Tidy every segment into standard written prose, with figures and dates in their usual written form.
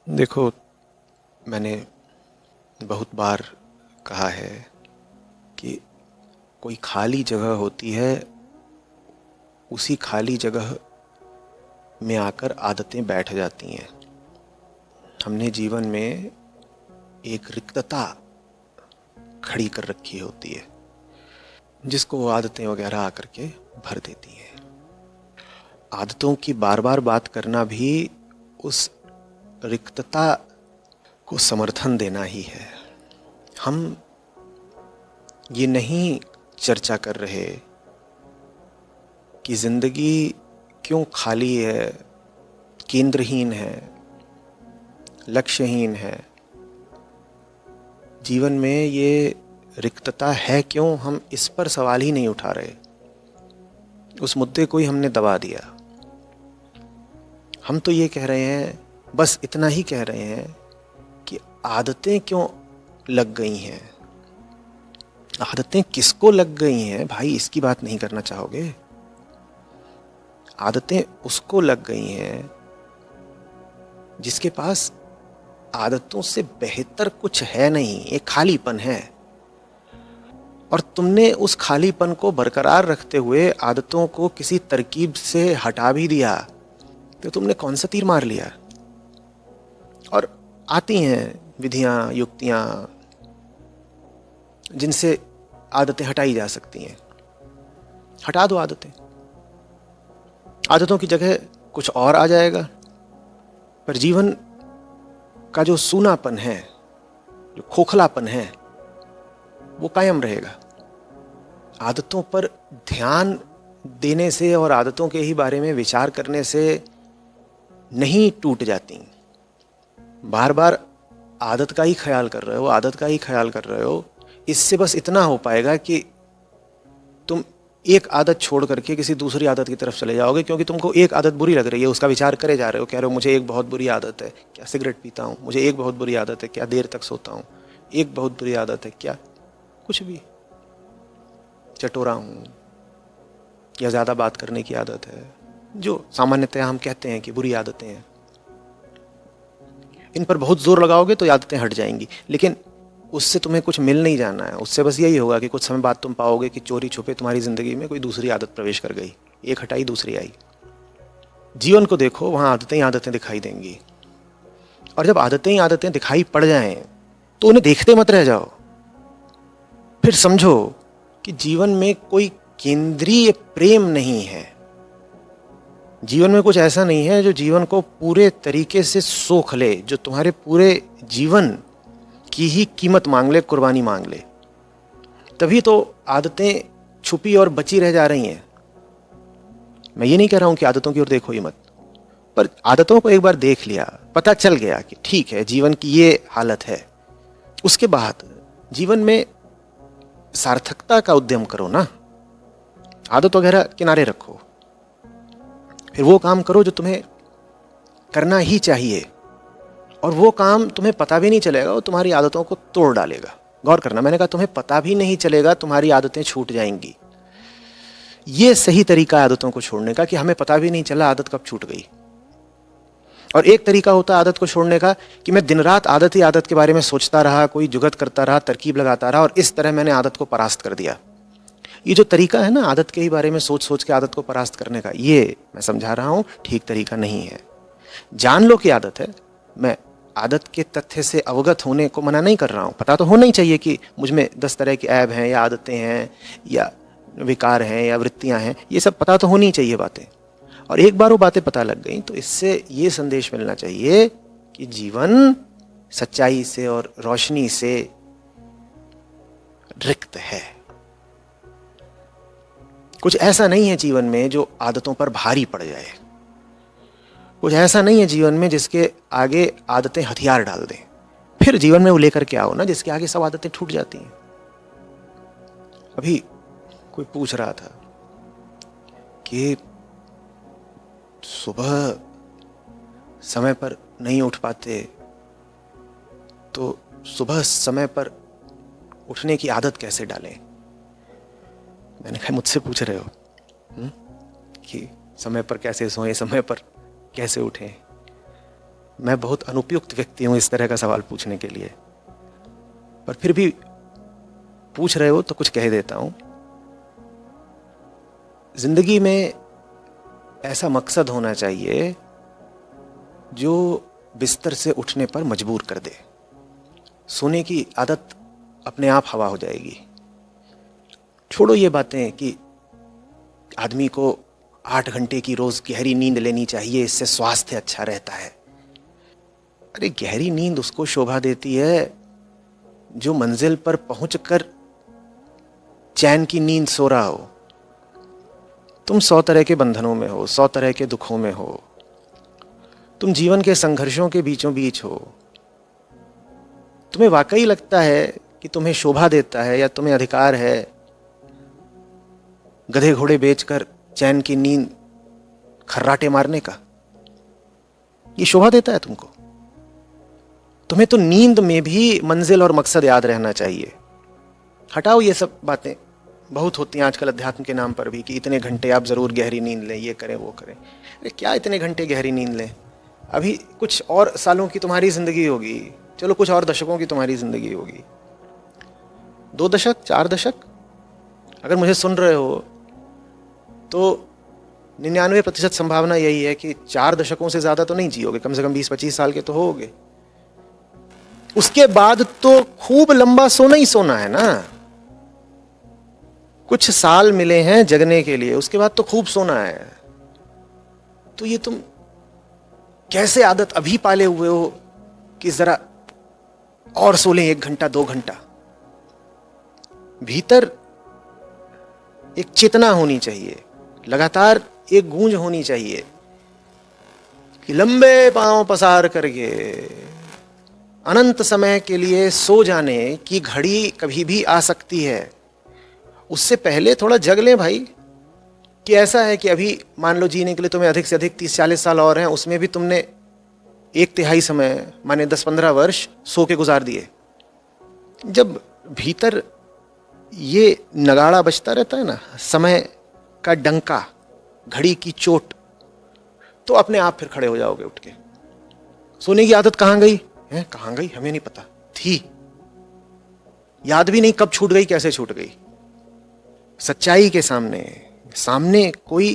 देखो, मैंने बहुत बार कहा है कि कोई खाली जगह होती है, उसी खाली जगह में आकर आदतें बैठ जाती हैं। हमने जीवन में एक रिक्तता खड़ी कर रखी होती है, जिसको वो आदतें वगैरह आकर के भर देती हैं। आदतों की बार बार बात करना भी उस रिक्तता को समर्थन देना ही है। हम ये नहीं चर्चा कर रहे कि जिंदगी क्यों खाली है, केंद्रहीन है, लक्ष्यहीन है। जीवन में ये रिक्तता है क्यों, हम इस पर सवाल ही नहीं उठा रहे। उस मुद्दे को ही हमने दबा दिया। हम तो ये कह रहे हैं, बस इतना ही कह रहे हैं कि आदतें क्यों लग गई हैं। आदतें किसको लग गई हैं भाई, इसकी बात नहीं करना चाहोगे? आदतें उसको लग गई हैं जिसके पास आदतों से बेहतर कुछ है नहीं, एक खालीपन है। और तुमने उस खालीपन को बरकरार रखते हुए आदतों को किसी तरकीब से हटा भी दिया, तो तुमने कौन सा तीर मार लिया। और आती हैं विधियां, युक्तियां जिनसे आदतें हटाई जा सकती हैं। हटा दो आदतें, आदतों की जगह कुछ और आ जाएगा। पर जीवन का जो सूनापन है, जो खोखलापन है, वो कायम रहेगा। आदतों पर ध्यान देने से और आदतों के ही बारे में विचार करने से नहीं टूट जाती। बार बार आदत का ही ख्याल कर रहे हो, आदत का ही ख्याल कर रहे हो। इससे बस इतना हो पाएगा कि तुम एक आदत छोड़ करके किसी दूसरी आदत की तरफ चले जाओगे, क्योंकि तुमको एक आदत बुरी लग रही है, उसका विचार करे जा रहे हो। कह रहे हो मुझे एक बहुत बुरी आदत है, क्या सिगरेट पीता हूँ। मुझे एक बहुत बुरी आदत है, क्या देर तक सोता हूँ। एक बहुत बुरी आदत है, क्या कुछ भी, चटोरा हूँ, या ज़्यादा बात करने की आदत है, जो सामान्यतः हम कहते हैं कि बुरी आदतें हैं। इन पर बहुत जोर लगाओगे तो आदतें हट जाएंगी, लेकिन उससे तुम्हें कुछ मिल नहीं जाना है। उससे बस यही होगा कि कुछ समय बाद तुम पाओगे कि चोरी छुपे तुम्हारी जिंदगी में कोई दूसरी आदत प्रवेश कर गई। एक हटाई दूसरी आई। जीवन को देखो, वहां आदतें ही आदतें दिखाई देंगी। और जब आदतें ही आदतें दिखाई पड़ जाएं तो उन्हें देखते मत रह जाओ। फिर समझो कि जीवन में कोई केंद्रीय प्रेम नहीं है। जीवन में कुछ ऐसा नहीं है जो जीवन को पूरे तरीके से सोख ले, जो तुम्हारे पूरे जीवन की ही कीमत मांग ले, कुर्बानी मांग ले। तभी तो आदतें छुपी और बची रह जा रही हैं। मैं ये नहीं कह रहा हूं कि आदतों की ओर देखो ही मत, पर आदतों को एक बार देख लिया, पता चल गया कि ठीक है जीवन की ये हालत है, उसके बाद जीवन में सार्थकता का उद्यम करो ना। आदत वगैरह किनारे रखो, फिर वो काम करो जो तुम्हें करना ही चाहिए। और वो काम तुम्हें पता भी नहीं चलेगा, वो तुम्हारी आदतों को तोड़ डालेगा। गौर करना, मैंने कहा तुम्हें पता भी नहीं चलेगा, तुम्हारी आदतें छूट जाएंगी। ये सही तरीका है आदतों को छोड़ने का, कि हमें पता भी नहीं चला आदत कब छूट गई। और एक तरीका होता है आदत को छोड़ने का कि मैं दिन रात आदत ही आदत के बारे में सोचता रहा, कोई जुगत करता रहा, तरकीब लगाता रहा, और इस तरह मैंने आदत को परास्त कर दिया। ये जो तरीका है ना आदत के ही बारे में सोच सोच के आदत को परास्त करने का, ये मैं समझा रहा हूं ठीक तरीका नहीं है। जान लो कि आदत है। मैं आदत के तथ्य से अवगत होने को मना नहीं कर रहा हूं। पता तो होना ही चाहिए कि मुझ में 10 तरह के ऐब हैं, या आदतें हैं, या विकार हैं, या वृत्तियां हैं। ये सब पता तो होनी चाहिए बातें। और एक बार वो बातें पता लग गई तो इससे ये संदेश मिलना चाहिए कि जीवन सच्चाई से और रोशनी से रिक्त है। कुछ ऐसा नहीं है जीवन में जो आदतों पर भारी पड़ जाए। कुछ ऐसा नहीं है जीवन में जिसके आगे आदतें हथियार डाल दें। फिर जीवन में वो लेकर के आओ ना जिसके आगे सब आदतें टूट जाती हैं। अभी कोई पूछ रहा था कि सुबह समय पर नहीं उठ पाते, तो सुबह समय पर उठने की आदत कैसे डालें। मैंने कहा मुझसे पूछ रहे हो कि समय पर कैसे सोएं, समय पर कैसे उठें। मैं बहुत अनुपयुक्त व्यक्ति हूं इस तरह का सवाल पूछने के लिए, पर फिर भी पूछ रहे हो तो कुछ कह देता हूं। जिंदगी में ऐसा मकसद होना चाहिए जो बिस्तर से उठने पर मजबूर कर दे। सोने की आदत अपने आप हवा हो जाएगी। छोड़ो ये बातें कि आदमी को 8 घंटे की रोज गहरी नींद लेनी चाहिए, इससे स्वास्थ्य अच्छा रहता है। अरे गहरी नींद उसको शोभा देती है जो मंजिल पर पहुंचकर चैन की नींद सो रहा हो। तुम 100 तरह के बंधनों में हो, 100 तरह के दुखों में हो, तुम जीवन के संघर्षों के बीचों बीच हो। तुम्हें वाकई लगता है कि तुम्हें शोभा देता है या तुम्हें अधिकार है गधे घोड़े बेचकर चैन की नींद खर्राटे मारने का? ये शोभा देता है तुमको? तुम्हें तो नींद में भी मंजिल और मकसद याद रहना चाहिए। हटाओ ये सब बातें, बहुत होती हैं आजकल अध्यात्म के नाम पर भी कि इतने घंटे आप जरूर गहरी नींद लें, ये करें वो करें। अरे क्या इतने घंटे गहरी नींद लें? अभी कुछ और सालों की तुम्हारी जिंदगी होगी, चलो कुछ और दशकों की तुम्हारी जिंदगी होगी, 2 दशक 4 दशक। अगर मुझे सुन रहे हो तो 99% संभावना यही है कि 4 दशकों से ज्यादा तो नहीं जियोगे, कम से कम 20-25 साल के तो होगे। उसके बाद तो खूब लंबा सोना ही सोना है ना। कुछ साल मिले हैं जगने के लिए, उसके बाद तो खूब सोना है। तो ये तुम कैसे आदत अभी पाले हुए हो कि जरा और सो लें 1 घंटा 2 घंटा? भीतर एक चेतना होनी चाहिए, लगातार एक गूंज होनी चाहिए कि लंबे पांव पसार करके अनंत समय के लिए सो जाने की घड़ी कभी भी आ सकती है। उससे पहले थोड़ा जग लें भाई। कि ऐसा है कि अभी मान लो जीने के लिए तुम्हें अधिक से अधिक 30-40 साल और हैं, उसमें भी तुमने 1/3 समय माने 10-15 वर्ष सो के गुजार दिए। जब भीतर ये नगाड़ा बजता रहता है ना, समय का डंका, घड़ी की चोट, तो अपने आप फिर खड़े हो जाओगे उठ के। सोने की आदत कहां गई है? कहां गई हमें नहीं पता, थी, याद भी नहीं कब छूट गई, कैसे छूट गई। सच्चाई के सामने कोई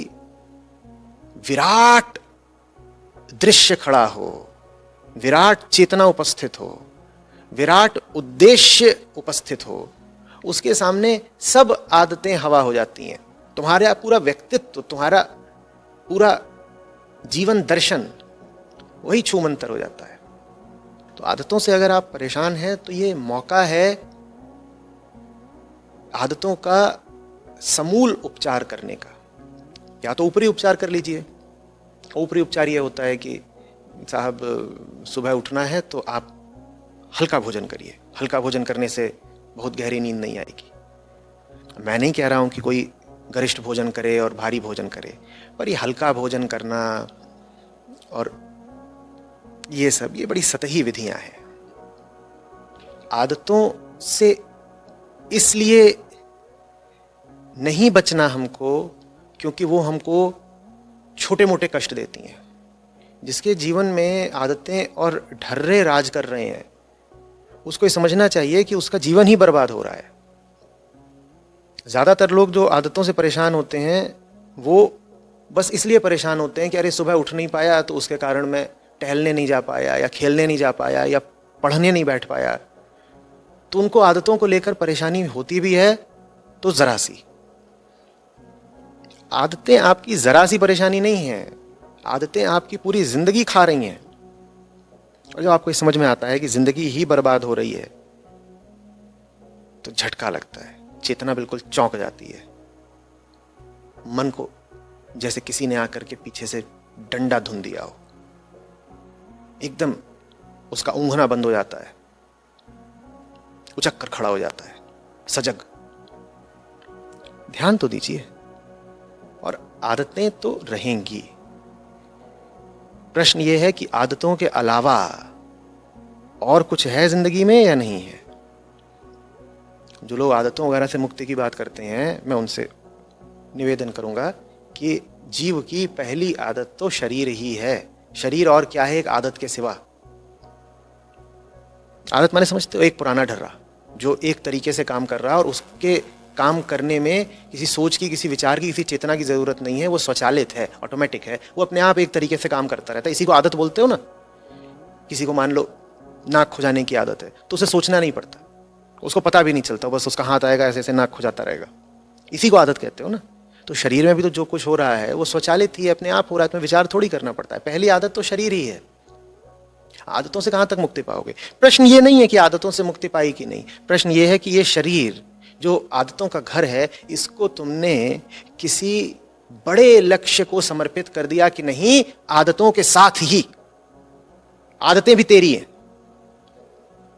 विराट दृश्य खड़ा हो, विराट चेतना उपस्थित हो, विराट उद्देश्य उपस्थित हो, उसके सामने सब आदतें हवा हो जाती हैं। तुम्हारा पूरा व्यक्तित्व, तुम्हारा पूरा जीवन दर्शन वही छूमंतर हो जाता है। तो आदतों से अगर आप परेशान हैं तो ये मौका है आदतों का समूल उपचार करने का। या तो ऊपरी उपचार कर लीजिए। ऊपरी उपचार ये होता है कि साहब सुबह उठना है तो आप हल्का भोजन करिए। हल्का भोजन करने से बहुत गहरी नींद नहीं आएगी। मैं नहीं कह रहा हूं कि कोई गरिष्ठ भोजन करे और भारी भोजन करे, पर ये हल्का भोजन करना और ये सब, ये बड़ी सतही विधियां हैं। आदतों से इसलिए नहीं बचना हमको क्योंकि वो हमको छोटे मोटे कष्ट देती हैं। जिसके जीवन में आदतें और ढर्रे राज कर रहे हैं, उसको ये समझना चाहिए कि उसका जीवन ही बर्बाद हो रहा है। ज्यादातर लोग जो आदतों से परेशान होते हैं वो बस इसलिए परेशान होते हैं कि अरे सुबह उठ नहीं पाया तो उसके कारण मैं टहलने नहीं जा पाया, या खेलने नहीं जा पाया, या पढ़ने नहीं बैठ पाया। तो उनको आदतों को लेकर परेशानी होती भी है तो जरा सी। आदतें आपकी जरा सी परेशानी नहीं है, आदतें आपकी पूरी जिंदगी खा रही हैं। और जब आपको समझ में आता है कि जिंदगी ही बर्बाद हो रही है तो झटका लगता है, चेतना बिल्कुल चौंक जाती है। मन को जैसे किसी ने आकर के पीछे से डंडा धुन दिया हो, एकदम उसका ऊँघना बंद हो जाता है, उचक कर खड़ा हो जाता है, सजग। ध्यान तो दीजिए। और आदतें तो रहेंगी। प्रश्न यह है कि आदतों के अलावा और कुछ है जिंदगी में या नहीं है। जो लोग आदतों वगैरह से मुक्ति की बात करते हैं, मैं उनसे निवेदन करूंगा कि जीव की पहली आदत तो शरीर ही है। शरीर और क्या है एक आदत के सिवा। आदत माने समझते हो, एक पुराना ढर्रा जो एक तरीके से काम कर रहा है और उसके काम करने में किसी सोच की, किसी विचार की, किसी चेतना की जरूरत नहीं है, वो स्वचालित है, ऑटोमेटिक है, वो अपने आप एक तरीके से काम करता रहता है। इसी को आदत बोलते हो ना। किसी को मान लो नाक खुजाने की आदत है तो उसे सोचना नहीं पड़ता, उसको पता भी नहीं चलता, बस उसका हाथ आएगा ऐसे ऐसे नाक खुजाता रहेगा। इसी को आदत कहते हो ना। तो शरीर में भी तो जो कुछ हो रहा है वो स्वचालित ही है, अपने आप हो रहा है, तुम्हें विचार थोड़ी करना पड़ता है। पहली आदत तो शरीर ही है। आदतों से कहां तक मुक्ति पाओगे? प्रश्न ये नहीं है कि आदतों से मुक्ति पाई कि नहीं, प्रश्न ये है कि ये शरीर जो आदतों का घर है, इसको तुमने किसी बड़े लक्ष्य को समर्पित कर दिया कि नहीं? आदतों के साथ ही, आदतें भी तेरी हैं।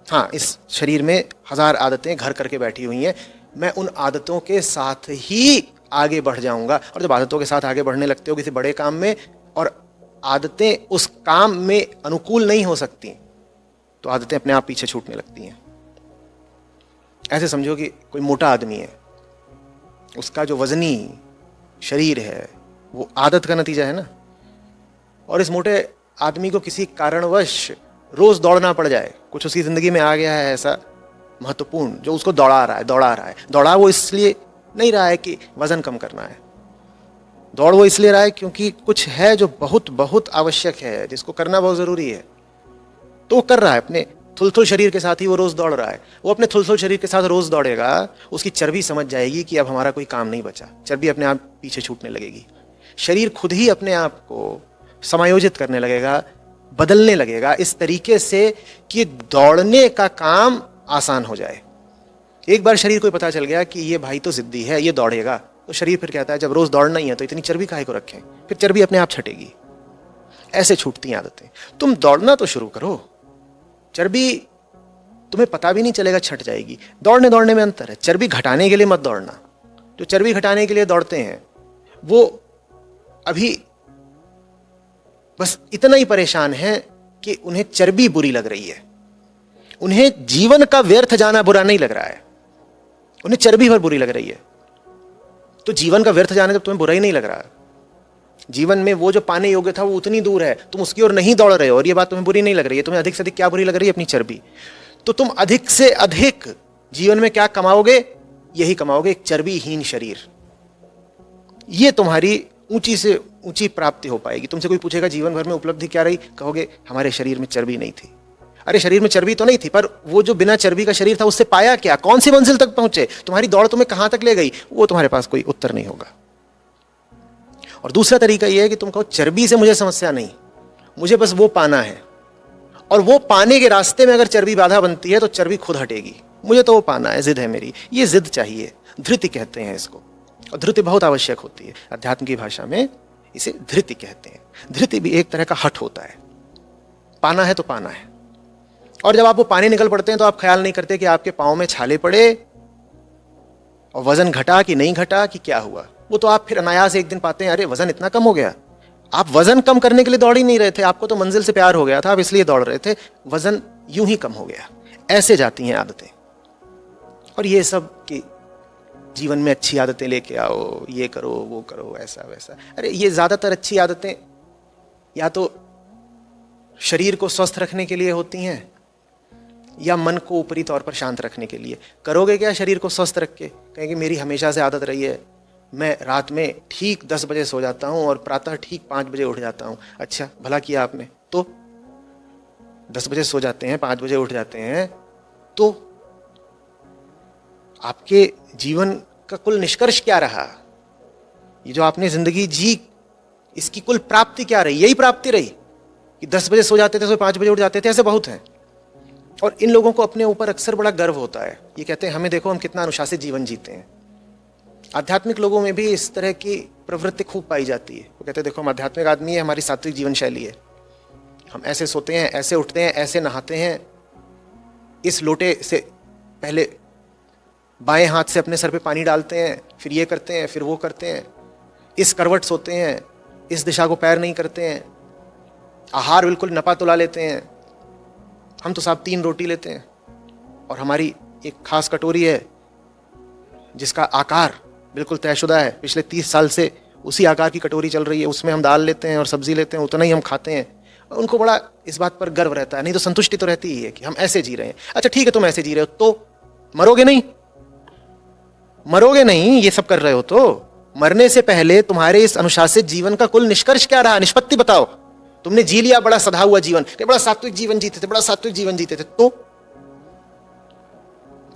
हाँ, इस शरीर में 1000 आदतें घर करके बैठी हुई हैं, मैं उन आदतों के साथ ही आगे बढ़ जाऊंगा। और जब आदतों के साथ आगे बढ़ने लगते हो किसी बड़े काम में, और आदतें उस काम में अनुकूल नहीं हो सकती, तो आदतें अपने आप पीछे छूटने लगती हैं। ऐसे समझो कि कोई मोटा आदमी है, उसका जो वजनी शरीर है वो आदत का नतीजा है ना। और इस मोटे आदमी को किसी कारणवश रोज दौड़ना पड़ जाए, कुछ उसकी जिंदगी में आ गया है ऐसा महत्वपूर्ण जो उसको दौड़ा वो इसलिए नहीं रहा है कि वजन कम करना है, दौड़ वो इसलिए रहा है क्योंकि कुछ है जो बहुत बहुत आवश्यक है, जिसको करना बहुत जरूरी है, तो वो कर रहा है। अपने थुलथुल शरीर के साथ ही वो रोज दौड़ रहा है। वो अपने थुलथुल शरीर के साथ रोज दौड़ेगा, उसकी चर्बी समझ जाएगी कि अब हमारा कोई काम नहीं बचा, चर्बी अपने आप पीछे छूटने लगेगी। शरीर खुद ही अपने आप को समायोजित करने लगेगा, बदलने लगेगा इस तरीके से कि दौड़ने का काम आसान हो जाए। एक बार शरीर को पता चल गया कि ये भाई तो जिद्दी है, ये दौड़ेगा, तो शरीर फिर कहता है जब रोज दौड़ना ही है तो इतनी चर्बी काहे को रखें, फिर चर्बी अपने आप छटेगी। ऐसे छूटती हैं आदतें। तुम दौड़ना तो शुरू करो, चर्बी तुम्हें पता भी नहीं चलेगा, छट जाएगी। दौड़ने में अंतर है। चर्बी घटाने के लिए मत दौड़ना। जो चर्बी घटाने के लिए दौड़ते हैं वो अभी बस इतना ही परेशान है कि उन्हें चर्बी बुरी लग रही है, उन्हें जीवन का व्यर्थ जाना बुरा नहीं लग रहा है, उन्हें चर्बी भर बुरी लग रही है। तो जीवन का व्यर्थ जाने जब तुम्हें बुरा ही नहीं लग रहा, जीवन में वो जो पाने योग्य था वो उतनी दूर है, तुम उसकी ओर नहीं दौड़ रहे हो और ये बात तुम्हें बुरी नहीं लग रही है, तुम्हें अधिक से अधिक क्या बुरी लग रही है? अपनी चर्बी। तो तुम अधिक से अधिक जीवन में क्या कमाओगे? यही कमाओगे, एक चर्बीहीन शरीर। ये तुम्हारी ऊंची से ऊंची प्राप्ति हो पाएगी। तुमसे कोई पूछेगा जीवन भर में उपलब्धि क्या रही, कहोगे हमारे शरीर में चर्बी नहीं थी। अरे शरीर में चर्बी तो नहीं थी, पर वो जो बिना चर्बी का शरीर था उससे पाया क्या? कौन सी मंजिल तक पहुंचे? तुम्हारी दौड़ तुम्हें कहां तक ले गई? वो तुम्हारे पास कोई उत्तर नहीं होगा। और दूसरा तरीका यह है कि तुम कहो चर्बी से मुझे समस्या नहीं, मुझे बस वो पाना है, और वो पाने के रास्ते में अगर चर्बी बाधा बनती है तो चर्बी खुद हटेगी। मुझे तो वो पाना है, जिद है मेरी, ये जिद चाहिए, धृति कहते हैं इसको। और धृति बहुत आवश्यक होती है, अध्यात्म की भाषा में इसे धृति कहते हैं। धृति भी एक तरह का हठ होता है, पाना है तो पाना है। और जब आप वो पाने निकल पड़ते हैं तो आप ख्याल नहीं करते कि आपके पांव में छाले पड़े और वजन घटा कि नहीं घटा कि क्या हुआ। वो तो आप फिर अनायास एक दिन पाते हैं, अरे वजन इतना कम हो गया। आप वजन कम करने के लिए दौड़ ही नहीं रहे थे, आपको तो मंजिल से प्यार हो गया था, आप इसलिए दौड़ रहे थे, वजन यूं ही कम हो गया। ऐसे जाती हैं आदतें। और ये सब कि जीवन में अच्छी आदतें लेके आओ, ये करो वो करो ऐसा वैसा, अरे ये ज्यादातर अच्छी आदतें या तो शरीर को स्वस्थ रखने के लिए होती हैं या मन को ऊपरी तौर पर शांत रखने के लिए। करोगे क्या शरीर को स्वस्थ रख के? कहेंगे मेरी हमेशा से आदत रही है, मैं रात में ठीक 10 बजे सो जाता हूं और प्रातः ठीक 5 बजे उठ जाता हूं। अच्छा, भला किया आपने। तो 10 बजे सो जाते हैं, 5 बजे उठ जाते हैं, तो आपके जीवन का कुल निष्कर्ष क्या रहा? ये जो आपने जिंदगी जी, इसकी कुल प्राप्ति क्या रही? यही प्राप्ति रही कि 10 बजे सो जाते थे, 5 बजे उठ जाते थे। ऐसे बहुत हैं। और इन लोगों को अपने ऊपर अक्सर बड़ा गर्व होता है। ये कहते हैं हमें देखो हम कितना अनुशासित जीवन जीते हैं। आध्यात्मिक लोगों में भी इस तरह की प्रवृत्ति खूब पाई जाती है। वो कहते हैं देखो हम आध्यात्मिक आदमी है, हमारी सात्विक जीवन शैली है, हम ऐसे सोते हैं, ऐसे उठते हैं, ऐसे नहाते हैं, इस लोटे से पहले बाएं हाथ से अपने सर पे पानी डालते हैं, फिर ये करते हैं, फिर वो करते हैं, इस करवट सोते हैं, इस दिशा को पैर नहीं करते हैं, आहार बिल्कुल नपा तुला लेते हैं। हम तो साहब 3 रोटी लेते हैं और हमारी एक खास कटोरी है जिसका आकार बिल्कुल तयशुदा है। पिछले 30 साल से उसी आकार की कटोरी चल रही है, उसमें हम दाल लेते हैं और सब्जी लेते हैं, उतना ही हम खाते हैं। उनको बड़ा इस बात पर गर्व रहता है, नहीं तो संतुष्टि तो रहती ही है कि हम ऐसे जी रहे हैं। अच्छा ठीक है, तुम ऐसे जी रहे हो तो मरोगे नहीं, मरोगे नहीं, ये सब कर रहे हो तो मरने से पहले तुम्हारे इस अनुशासित जीवन का कुल निष्कर्ष क्या रहा, निष्पत्ति बताओ। तुमने जी लिया बड़ा सधा हुआ जीवन, बड़ा सात्विक जीवन जीते थे, बड़ा सात्विक जीवन जीते थे,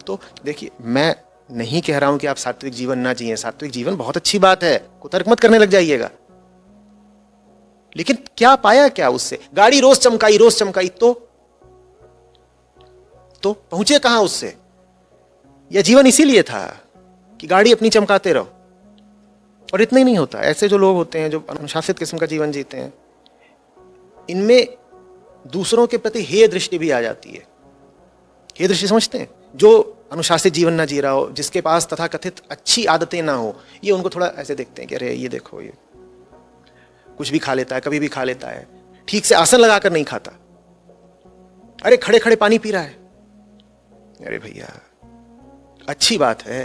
तो देखिए, मैं नहीं कह रहा हूं कि आप सात्विक जीवन ना जिए, सात्विक जीवन बहुत अच्छी बात है, कुतर्क मत करने लग जाइएगा, लेकिन क्या पाया क्या उससे? गाड़ी रोज चमकाई तो पहुंचे कहां उससे? यह जीवन इसीलिए था कि गाड़ी अपनी चमकाते रहो। और इतना ही नहीं होता, ऐसे जो लोग होते हैं जो अनुशासित किस्म का जीवन जीते हैं, इनमें दूसरों के प्रति हेय दृष्टि भी आ जाती है। हेय दृष्टि समझते हैं? जो अनुशासित जीवन ना जी रहा हो, जिसके पास तथा कथित अच्छी आदतें ना हो, ये उनको थोड़ा ऐसे देखते हैं कि अरे ये देखो, ये कुछ भी खा लेता है, कभी भी खा लेता है, ठीक से आसन लगाकर नहीं खाता, अरे खड़े खड़े पानी पी रहा है। अरे भैया, अच्छी बात है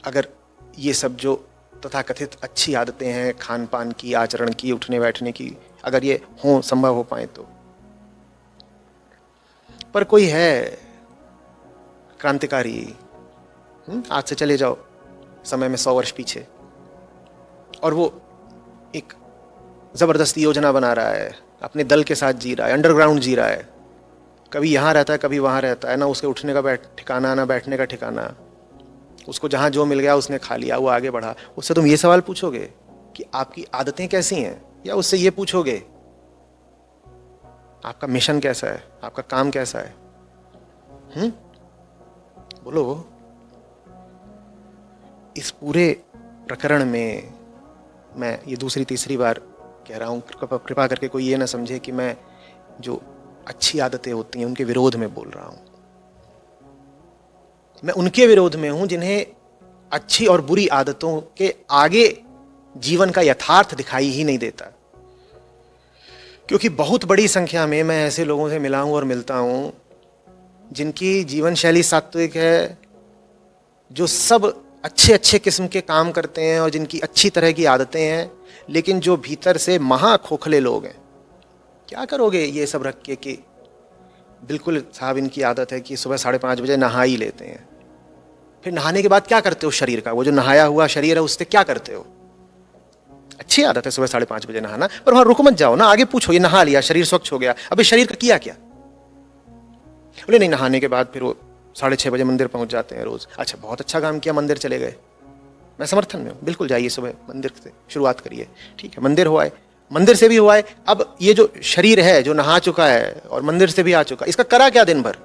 अगर ये सब जो तथाकथित अच्छी आदतें हैं, खान पान की, आचरण की, उठने बैठने की, अगर ये हो, संभव हो पाए तो। पर कोई है क्रांतिकारी, आज से चले जाओ समय में 100 वर्ष पीछे, और वो एक जबरदस्ती योजना बना रहा है, अपने दल के साथ जी रहा है, अंडरग्राउंड जी रहा है, कभी यहां रहता है, कभी वहां रहता है, ना उसके उठने का ठिकाना, ना बैठने का ठिकाना, उसको जहां जो मिल गया उसने खा लिया, वो आगे बढ़ा। उससे तुम ये सवाल पूछोगे कि आपकी आदतें कैसी हैं, या उससे ये पूछोगे आपका मिशन कैसा है, आपका काम कैसा है? बोलो। इस पूरे प्रकरण में मैं ये दूसरी तीसरी बार कह रहा हूं, कृपा करके कोई ये ना समझे कि मैं जो अच्छी आदतें होती हैं उनके विरोध में बोल रहा हूं। मैं उनके विरोध में हूं जिन्हें अच्छी और बुरी आदतों के आगे जीवन का यथार्थ दिखाई ही नहीं देता। क्योंकि बहुत बड़ी संख्या में मैं ऐसे लोगों से मिला हूं और मिलता हूं जिनकी जीवन शैली सात्विक है, जो सब अच्छे अच्छे किस्म के काम करते हैं और जिनकी अच्छी तरह की आदतें हैं, लेकिन जो भीतर से महा खोखले लोग हैं। क्या करोगे ये सब रख के कि बिल्कुल साहब इनकी आदत है कि सुबह 5:30 बजे नहा ही लेते हैं, फिर नहाने के बाद क्या करते हो शरीर का, वो जो नहाया हुआ शरीर है उससे क्या करते हो? अच्छी आदत है सुबह 5:30 बजे नहाना, पर वहां रुक मत जाओ ना, आगे पूछो, ये नहा लिया, शरीर स्वच्छ हो गया, अबे शरीर का किया क्या? बोले नहीं, नहाने के बाद फिर वो 6:30 बजे मंदिर पहुंच जाते हैं रोज। अच्छा, बहुत अच्छा काम किया, मंदिर चले गए, मैं समर्थन में हूं, बिल्कुल जाइए, सुबह मंदिर से शुरुआत करिए, ठीक है, मंदिर हो आए, मंदिर से भी हुआ है। अब ये जो शरीर है जो नहा चुका है और मंदिर से भी आ चुका, इसका करा क्या दिन भर?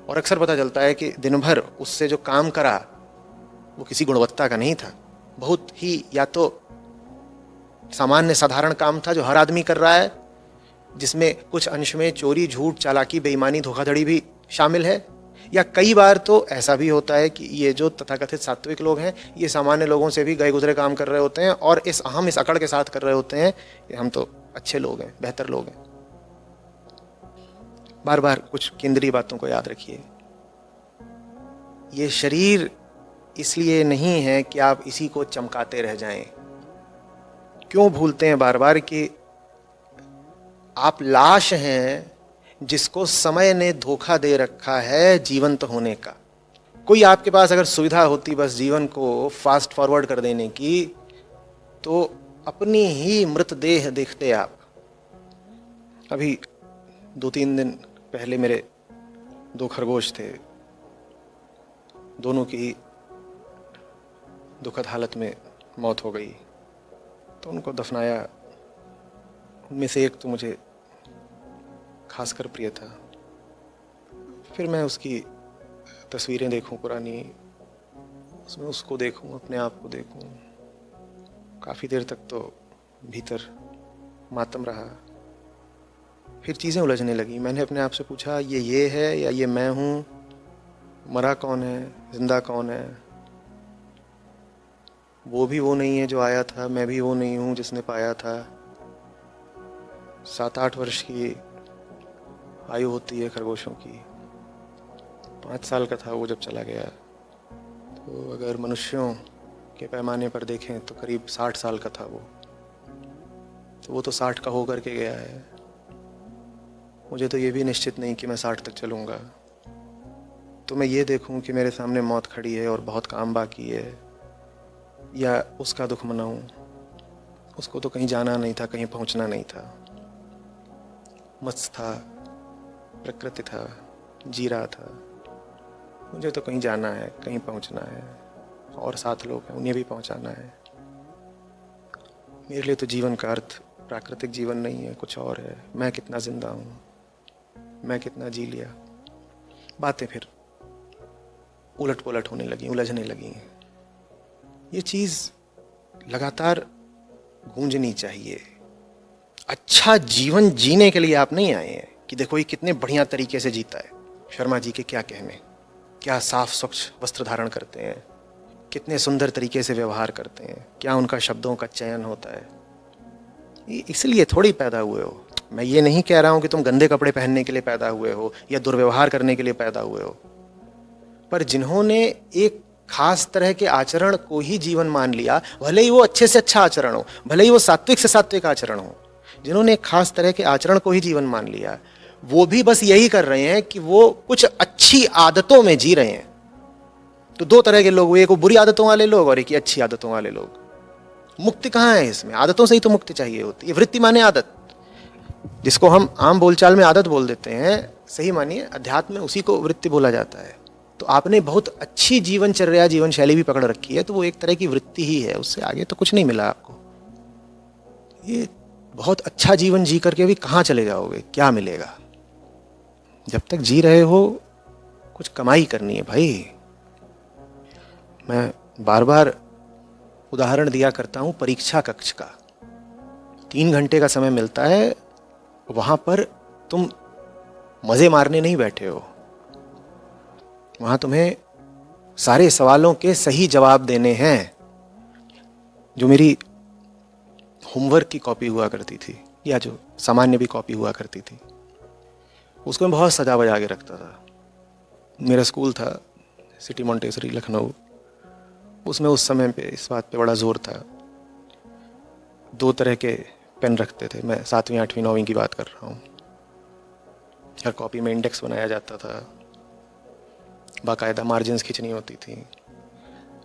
और अक्सर पता चलता है कि दिन भर उससे जो काम करा वो किसी गुणवत्ता का नहीं था, बहुत ही या तो सामान्य साधारण काम था जो हर आदमी कर रहा है, जिसमें कुछ अंश में चोरी, झूठ, चालाकी, बेईमानी, धोखाधड़ी भी शामिल है, या कई बार तो ऐसा भी होता है कि ये जो तथाकथित सात्विक लोग हैं ये सामान्य लोगों से भी गए गुजरे काम कर रहे होते हैं और इस अकड़ के साथ कर रहे होते हैं कि हम तो अच्छे लोग हैं, बेहतर लोग हैं। बार बार कुछ केंद्रीय बातों को याद रखिए। ये शरीर इसलिए नहीं है कि आप इसी को चमकाते रह जाएं। क्यों भूलते हैं बार बार कि आप लाश हैं जिसको समय ने धोखा दे रखा है जीवंत होने का। कोई आपके पास अगर सुविधा होती बस जीवन को फास्ट फॉरवर्ड कर देने की, तो अपनी ही मृतदेह देखते आप। अभी 2-3 दिन पहले मेरे 2 खरगोश थे, दोनों की दुखद हालत में मौत हो गई, तो उनको दफनाया। उनमें से एक तो मुझे खासकर प्रिय था। फिर मैं उसकी तस्वीरें देखूं पुरानी, उसमें उसको देखूं, अपने आप को देखूं, काफ़ी देर तक तो भीतर मातम रहा। फिर चीज़ें उलझने लगी। मैंने अपने आप से पूछा, ये है या ये मैं हूँ? मरा कौन है, जिंदा कौन है? वो भी वो नहीं है जो आया था, मैं भी वो नहीं हूँ जिसने पाया था। 7-8 वर्ष की आयु होती है खरगोशों की। 5 साल का था वो जब चला गया, तो अगर मनुष्यों के पैमाने पर देखें तो करीब 60 साल का था वो। तो वो तो 60 का होकर के गया है। मुझे तो ये भी निश्चित नहीं कि मैं 60 तक चलूँगा। तो मैं ये देखूँ कि मेरे सामने मौत खड़ी है और बहुत काम बाकी है, या उसका दुख मनाऊँ। उसको तो कहीं जाना नहीं था, कहीं पहुँचना नहीं था, मस्त था, प्रकृति था, जी रहा था। मुझे तो कहीं जाना है, कहीं पहुँचना है, और साथ लोग हैं, उन्हें भी पहुँचाना है। मेरे लिए तो जीवन का अर्थ प्राकृतिक जीवन नहीं है, कुछ और है। मैं कितना जिंदा हूँ, मैं कितना जी लिया। बातें फिर उलट पुलट होने लगी, उलझने लगी। ये चीज़ लगातार गूंजनी चाहिए। अच्छा जीवन जीने के लिए आप नहीं आए हैं कि देखो ये कितने बढ़िया तरीके से जीता है। शर्मा जी के क्या कहने, क्या साफ स्वच्छ वस्त्र धारण करते हैं, कितने सुंदर तरीके से व्यवहार करते हैं, क्या उनका शब्दों का चयन होता है। इसलिए थोड़ी पैदा हुए हो। मैं ये नहीं कह रहा हूं कि तुम गंदे कपड़े पहनने के लिए पैदा हुए हो या दुर्व्यवहार करने के लिए पैदा हुए हो, पर जिन्होंने एक खास तरह के आचरण को ही जीवन मान लिया, भले ही वो अच्छे से अच्छा आचरण हो, भले ही वो सात्विक से सात्विक आचरण हो, जिन्होंने एक खास तरह के आचरण को ही जीवन मान लिया, वो भी बस यही कर रहे हैं कि वो कुछ अच्छी आदतों में जी रहे हैं। तो दो तरह के लोग हुए, एक वो बुरी आदतों वाले लोग और एक अच्छी आदतों वाले लोग। मुक्ति कहाँ है इसमें? आदतों से ही तो मुक्ति चाहिए होती है। वृत्ति माने आदत, जिसको हम आम बोलचाल में आदत बोल देते हैं, सही मानिए अध्यात्म में उसी को वृत्ति बोला जाता है। तो आपने बहुत अच्छी जीवनचर्या, जीवन शैली भी पकड़ रखी है, तो वो एक तरह की वृत्ति ही है, उससे आगे तो कुछ नहीं मिला आपको। ये बहुत अच्छा जीवन जी करके भी कहाँ चले जाओगे, क्या मिलेगा? जब तक जी रहे हो कुछ कमाई करनी है भाई। मैं बार बार उदाहरण दिया करता हूं परीक्षा कक्ष का। 3 घंटे का समय मिलता है, वहां पर तुम मजे मारने नहीं बैठे हो, वहां तुम्हें सारे सवालों के सही जवाब देने हैं। जो मेरी होमवर्क की कॉपी हुआ करती थी या जो सामान्य भी कॉपी हुआ करती थी, उसको मैं बहुत सजा बजा के रखता था। मेरा स्कूल था सिटी मोंटेसरी लखनऊ, उसमें उस समय पे इस बात पे बड़ा जोर था। 2 तरह के पेन रखते थे। मैं 7वीं 8वीं 9वीं की बात कर रहा हूँ। हर कॉपी में इंडेक्स बनाया जाता था, बाकायदा मार्जिन्स खींचनी होती थी,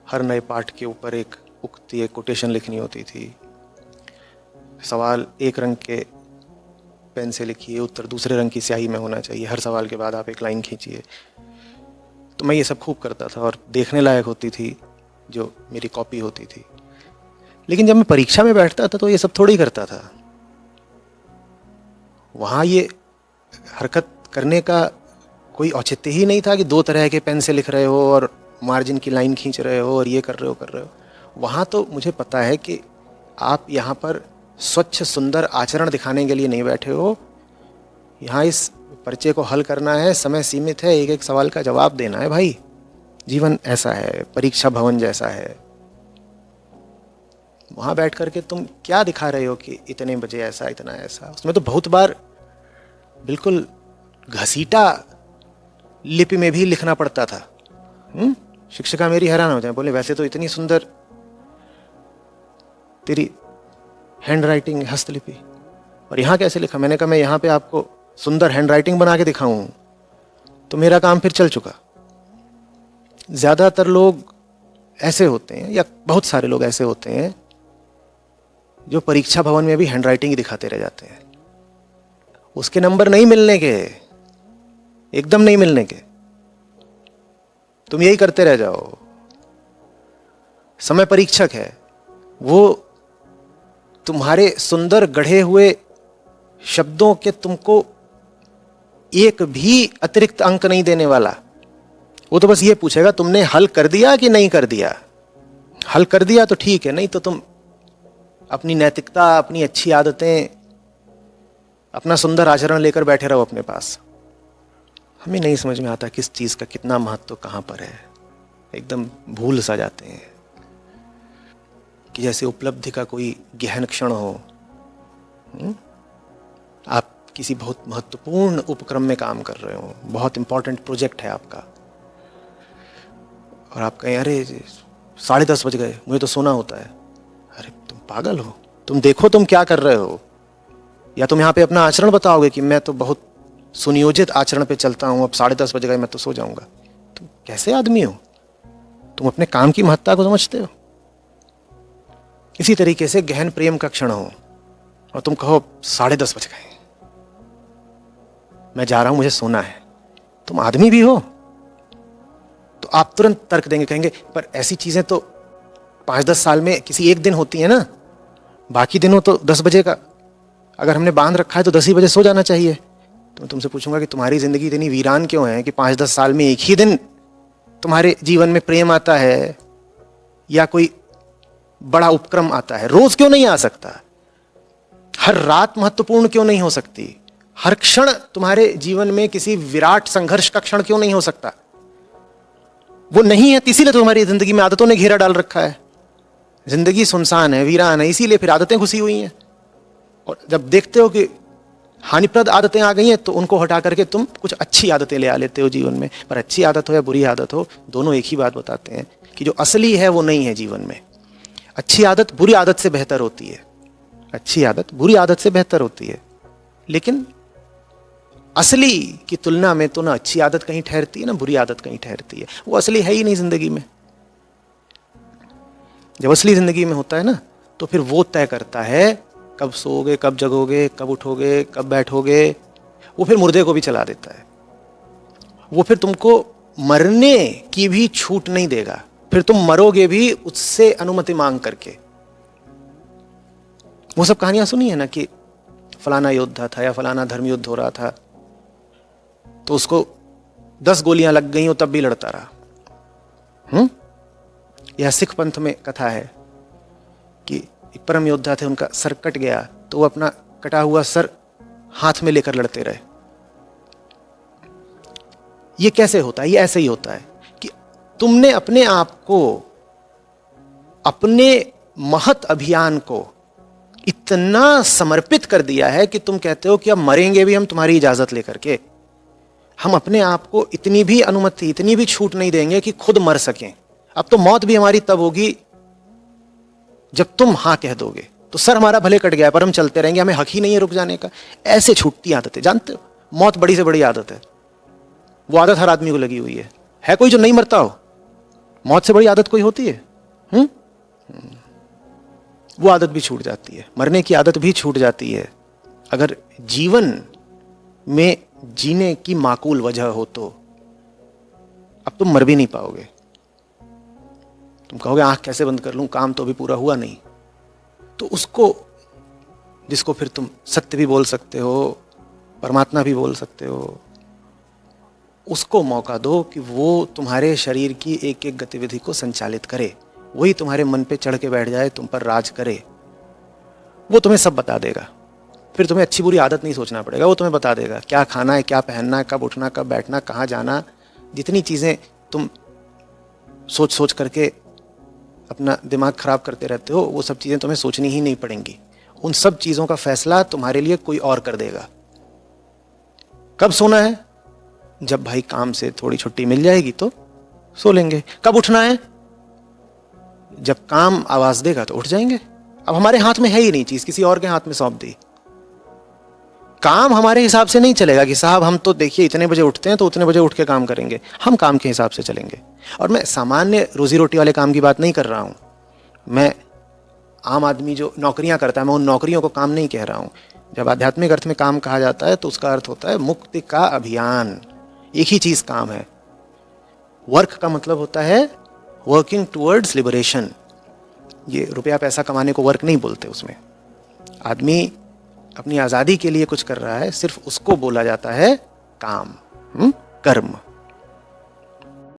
हर नए पाठ के ऊपर एक उक्ति, एक कोटेशन लिखनी होती थी। सवाल एक रंग के पेन से लिखिए, उत्तर दूसरे रंग की स्याही में होना चाहिए, हर सवाल के बाद आप एक लाइन खींचिए। तो मैं ये सब खूब करता था और देखने लायक होती थी जो मेरी कॉपी होती थी। लेकिन जब मैं परीक्षा में बैठता था तो ये सब थोड़ी करता था। वहाँ ये हरकत करने का कोई औचित्य ही नहीं था कि 2 तरह के पेन से लिख रहे हो और मार्जिन की लाइन खींच रहे हो और ये कर रहे हो। वहाँ तो मुझे पता है कि आप यहाँ पर स्वच्छ सुंदर आचरण दिखाने के लिए नहीं बैठे हो। यहाँ इस पर्चे को हल करना है, समय सीमित है, एक एक सवाल का जवाब देना है भाई। जीवन ऐसा है, परीक्षा भवन जैसा है। वहां बैठ करके तुम क्या दिखा रहे हो कि इतने बजे ऐसा, इतना ऐसा। उसमें तो बहुत बार बिल्कुल घसीटा लिपि में भी लिखना पड़ता था। शिक्षिका मेरी हैरान हो जाए, बोले वैसे तो इतनी सुंदर तेरी हैंड राइटिंग, हस्तलिपि, और यहाँ कैसे लिखा? मैंने कहा मैं यहाँ पे आपको सुंदर हैंड राइटिंग बना के दिखाऊं तो मेरा काम फिर चल चुका। ज्यादातर लोग ऐसे होते हैं, या बहुत सारे लोग ऐसे होते हैं, जो परीक्षा भवन में भी हैंड राइटिंग ही दिखाते रह जाते हैं। उसके नंबर नहीं मिलने के, एकदम नहीं मिलने के। तुम यही करते रह जाओ। समय परीक्षक है, वो तुम्हारे सुंदर गढ़े हुए शब्दों के तुमको एक भी अतिरिक्त अंक नहीं देने वाला। वो तो बस ये पूछेगा तुमने हल कर दिया कि नहीं कर दिया। हल कर दिया तो ठीक है, नहीं तो तुम अपनी नैतिकता, अपनी अच्छी आदतें, अपना सुंदर आचरण लेकर बैठे रहो अपने पास। हमें नहीं समझ में आता किस चीज का कितना महत्व कहां पर है। एकदम भूल सा जाते हैं कि जैसे उपलब्धि का कोई गहन क्षण हो। आप किसी बहुत महत्वपूर्ण उपक्रम में काम कर रहे हो, बहुत इंपॉर्टेंट प्रोजेक्ट है आपका, और आप कहें अरे 10:30 बज गए, मुझे तो सोना होता है। अरे तुम पागल हो, तुम देखो तुम क्या कर रहे हो। या तुम यहाँ पे अपना आचरण बताओगे कि मैं तो बहुत सुनियोजित आचरण पे चलता हूं, अब 10:30 बज गए मैं तो सो जाऊंगा। तुम कैसे आदमी हो? तुम अपने काम की महत्ता को समझते हो? इसी तरीके से गहन प्रेम का क्षण हो और तुम कहो 10:30 बज गए, मैं जा रहा हूं, मुझे सोना है। तुम आदमी भी हो? तो आप तुरंत तर्क देंगे, कहेंगे पर ऐसी चीजें तो 5-10 साल में किसी एक दिन होती है ना, बाकी दिनों तो 10 बजे का अगर हमने बांध रखा है तो 10 ही बजे सो जाना चाहिए। तो मैं तुमसे पूछूंगा कि तुम्हारी जिंदगी इतनी वीरान क्यों है कि 5-10 साल में एक ही दिन तुम्हारे जीवन में प्रेम आता है या कोई बड़ा उपक्रम आता है? रोज क्यों नहीं आ सकता? हर रात महत्वपूर्ण क्यों नहीं हो सकती? हर क्षण तुम्हारे जीवन में किसी विराट संघर्ष का क्षण क्यों नहीं हो सकता? वो नहीं है, इसीलिए तो तुम्हारी जिंदगी में आदतों ने घेरा डाल रखा है। जिंदगी सुनसान है, वीरान है, इसीलिए फिर आदतें घुसी हुई हैं। और जब देखते हो कि हानिप्रद आदतें आ गई हैं तो उनको हटा करके तुम कुछ अच्छी आदतें ले आ लेते हो जीवन में। पर अच्छी आदत हो या बुरी आदत हो, दोनों एक ही बात बताते हैं कि जो असली है वो नहीं है जीवन में। अच्छी आदत बुरी आदत से बेहतर होती है, अच्छी आदत बुरी आदत से बेहतर होती है, लेकिन असली की तुलना में तो ना अच्छी आदत कहीं ठहरती है ना बुरी आदत कहीं ठहरती है। वो असली है ही नहीं जिंदगी में। जब असली जिंदगी में होता है ना तो फिर वो तय करता है कब सोओगे, कब जगोगे, कब उठोगे, कब बैठोगे। वो फिर मुर्दे को भी चला देता है। वो फिर तुमको मरने की भी छूट नहीं देगा, फिर तुम मरोगे भी उससे अनुमति मांग करके। वो सब कहानियां सुनी है ना कि फलाना योद्धा था या फलाना धर्म युद्ध हो रहा था तो उसको 10 गोलियां लग गई तब भी लड़ता रहा। यह सिख पंथ में कथा है कि एक परम योद्धा थे, उनका सर कट गया तो वो अपना कटा हुआ सर हाथ में लेकर लड़ते रहे। ये कैसे होता है? ये ऐसे ही होता है कि तुमने अपने आप को, अपने महत अभियान को इतना समर्पित कर दिया है कि तुम कहते हो कि अब मरेंगे भी हम तुम्हारी इजाजत लेकर के। हम अपने आप को इतनी भी अनुमति, इतनी भी छूट नहीं देंगे कि खुद मर सकें। अब तो मौत भी हमारी तब होगी जब तुम हां कह दोगे। तो सर हमारा भले कट गया पर हम चलते रहेंगे, हमें हक ही नहीं है रुक जाने का। ऐसे छूटती आदत है। जानते हो मौत बड़ी से बड़ी आदत है। वो आदत हर आदमी को लगी हुई है कोई जो नहीं मरता हो? मौत से बड़ी आदत कोई होती है? वो आदत भी छूट जाती है, मरने की आदत भी छूट जाती है अगर जीवन में जीने की माकूल वजह हो तो। अब तुम मर भी नहीं पाओगे। तुम कहोगे आंख कैसे बंद कर लूं, काम तो अभी पूरा हुआ नहीं। तो उसको, जिसको फिर तुम सत्य भी बोल सकते हो, परमात्मा भी बोल सकते हो, उसको मौका दो कि वो तुम्हारे शरीर की एक एक गतिविधि को संचालित करे। वही तुम्हारे मन पे चढ़ के बैठ जाए, तुम पर राज करे। वो तुम्हें सब बता देगा। फिर तुम्हें अच्छी बुरी आदत नहीं सोचना पड़ेगा। वो तुम्हें बता देगा क्या खाना है, क्या पहनना है, कब उठना, कब बैठना, कहाँ जाना। जितनी चीज़ें तुम सोच सोच करके अपना दिमाग खराब करते रहते हो, वो सब चीज़ें तुम्हें सोचनी ही नहीं पड़ेंगी। उन सब चीज़ों का फैसला तुम्हारे लिए कोई और कर देगा। कब सोना है? जब भाई काम से थोड़ी छुट्टी मिल जाएगी तो सो लेंगे। कब उठना है? जब काम आवाज देगा तो उठ जाएंगे। अब हमारे हाथ में है ही नहीं चीज, किसी और के हाथ में सौंप दी। काम हमारे हिसाब से नहीं चलेगा कि साहब हम तो देखिए इतने बजे उठते हैं तो उतने बजे उठ के काम करेंगे। हम काम के हिसाब से चलेंगे। और मैं सामान्य रोजी रोटी वाले काम की बात नहीं कर रहा हूं। मैं आम आदमी जो नौकरियां करता है, मैं उन नौकरियों को काम नहीं कह रहा हूं। जब आध्यात्मिक अर्थ में काम कहा जाता है तो उसका अर्थ होता है मुक्ति का अभियान। एक ही चीज काम है। वर्क का मतलब होता है वर्किंग टुवर्ड्स लिबरेशन। ये रुपया पैसा कमाने को वर्क नहीं बोलते। उसमें आदमी अपनी आजादी के लिए कुछ कर रहा है, सिर्फ उसको बोला जाता है काम, कर्म।